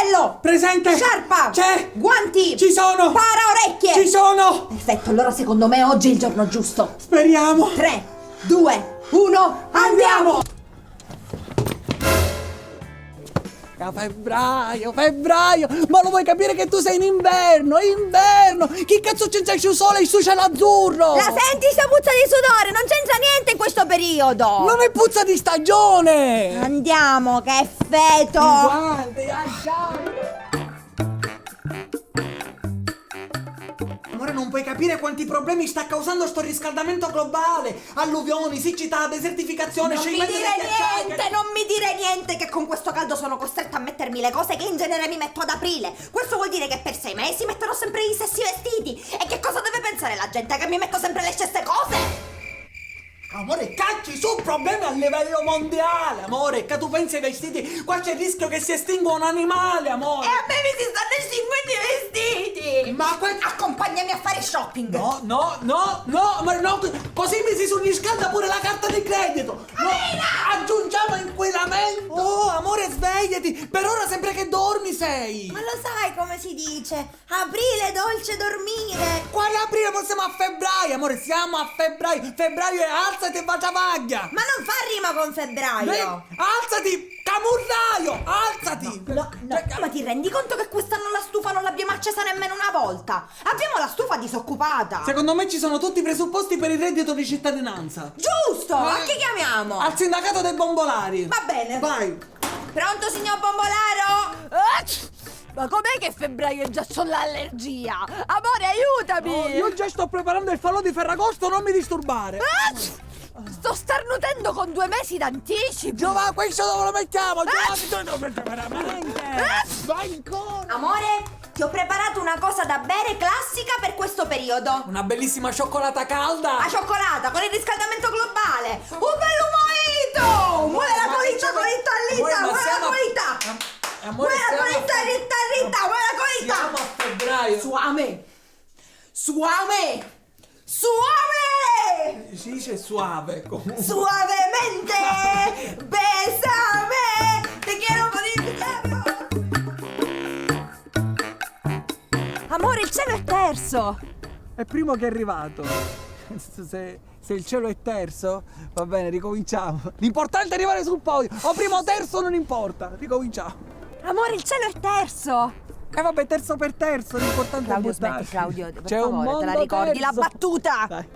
Cappello! Presente! Sciarpa! C'è! Guanti! Ci sono! Paraorecchie! Ci sono! Perfetto, allora secondo me oggi è il giorno giusto. Speriamo! 3, 2, 1, andiamo! Febbraio! Ma lo vuoi capire che tu sei in inverno? Inverno! Chi cazzo c'entra il sole e il suo cielo azzurro? La senti sta puzza di sudore? Non c'entra niente in questo periodo! Non è puzza di stagione! Andiamo, che è feto! Guarda, lasciamo! Amore, non puoi capire quanti problemi sta causando sto riscaldamento globale! Alluvioni, siccità, desertificazione, Non mi scioglimento dire dei ghiacciai, niente, non mi dire niente che con questo caldo sono costretta a mettermi le cose che in genere mi metto ad aprile. Questo vuol dire che per 6 mesi metterò sempre gli stessi vestiti. E che cosa deve pensare la gente? Che mi metto sempre le stesse cose? Amore, cacci su problemi a livello mondiale, amore, che tu pensi ai vestiti, qua c'è il rischio che si estingua un animale, amore. E a me mi si stanno estinguendo i vestiti. Ma accompagnami a fare shopping. No, amore, no, così mi si surriscalda pure la carta di credito. No, aggiungiamo inquinamento. Oh, amore, svegliati, per ora sempre che dormi sei. Ma lo sai come si dice? Aprile dolce dormire! Quale aprile? Siamo a febbraio, amore, siamo a febbraio. Febbraio è alzati e vaglia. Ma non fa rima con febbraio! Alzati, camurraio, alzati. No, ma ti rendi conto che quest'anno la stufa non l'abbiamo accesa nemmeno una volta? Abbiamo la stufa disoccupata. Secondo me ci sono tutti i presupposti per il reddito di cittadinanza. Giusto, a chi chiamiamo? Al sindacato dei bombolari. Va bene. Vai. Pronto, signor Bombolaro? Ma com'è che febbraio già c'ho l'allergia? Amore, aiutami! Oh, io già sto preparando il falò di Ferragosto, non mi disturbare. Sto starnutendo con 2 mesi d'anticipo! Giova, questo dove lo mettiamo? Veramente. Vai ancora. Amore, ti ho preparato una cosa da bere classica per questo periodo. Una bellissima cioccolata calda. La cioccolata con il riscaldamento globale. Un bello mojito! Muove la colita, colita, lita, muove la colita! Amore, muove la colita, ritta, muove la colita! Siamo a febbraio. Suame! Suame! Suave! Si dice suave comunque. Suavemente! Bésame! Te quiero morir! Amore, il cielo è terzo! È primo che è arrivato. Se il cielo è terzo, va bene, ricominciamo. L'importante è arrivare sul podio. O primo o terzo non importa. Ricominciamo. Amore, il cielo è terzo! E vabbè, terzo per terzo, l'importante Claudio, è buttarsi. smetti, Claudio, per C'è un favore, mondo te la ricordi la terzo. battuta? Dai.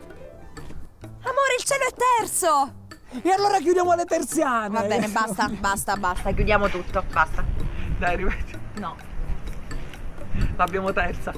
Amore, il cielo è terzo! E allora chiudiamo le terziane. Va bene, basta, chiudiamo tutto, basta. Dai, ripeti. No. L'abbiamo terza.